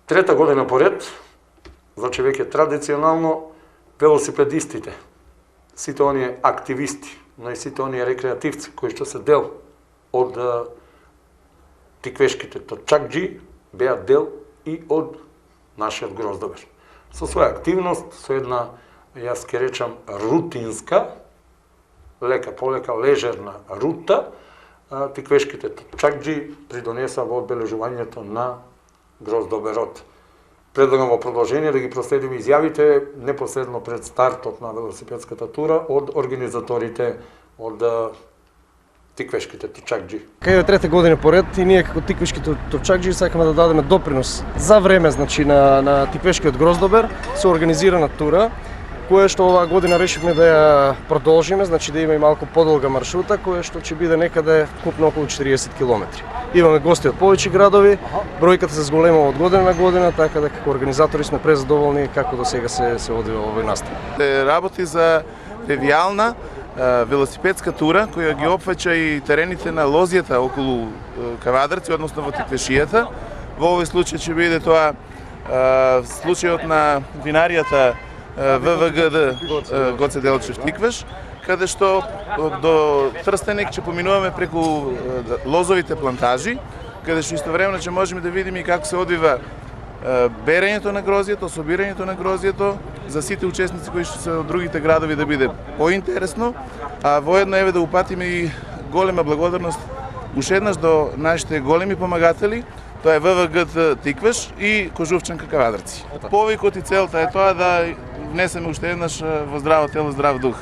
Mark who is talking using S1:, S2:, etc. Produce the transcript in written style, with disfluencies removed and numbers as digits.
S1: Трета година поред, значи веќе традиционално, велосипедистите, сите оние активисти, но и сите оние рекреативци кои што се дел од тиквешките точакџи, беа дел и од нашиот Гроздобер. Со своја активност, со една, јас ке речам, рутинска, лека полека, лежерна рута, тиквешките точакџи придонеса во одбележувањето на Гроздоберот. Предлагам во продолжение да ги проследиме изјавите непосредно пред стартот на велосипедската тура од организаторите од тиквешките точакџи.
S2: Кај е трета година поред и ние како тиквешките точакџи сакаме да дадеме допринос за време, значи на тиквешкиот Гроздобер со организирана тура, која што оваа година решивме да ја продолжиме, значи да има и малку подолга маршрута, која што ќе биде некаде купно околу 40 километри. Имаме гости од повеќе градови, бројката се зголемува од година на година, така да како организатори сме презадоволни како до сега се одвива овој настан.
S3: Работи за ревијална велосипедска тура која ги опфаќа и терените на лозијата околу Кавадарци, односно во Тиквешијата. Во овој случај ќе биде тоа случајот на винаријата ВВГД Гоце Делчев Тиквеш, каде што до Трстенек ќе поминуваме преку лозовите плантажи, каде што истовремено ќе можеме да видиме како се одвива берењето на грозјето, собирањето на грозјето, за сите учесници кои што се од другите градови да биде поинтересно, а воедно еве да упатиме и голема благодарност уште еднаш до нашите големи помагатели, тоа е ВВГ Тиквеш и Кожувчанка Кавадарци. Повикот и целта е тоа да внесеме уште еднаш во здраво тело, здрав дух.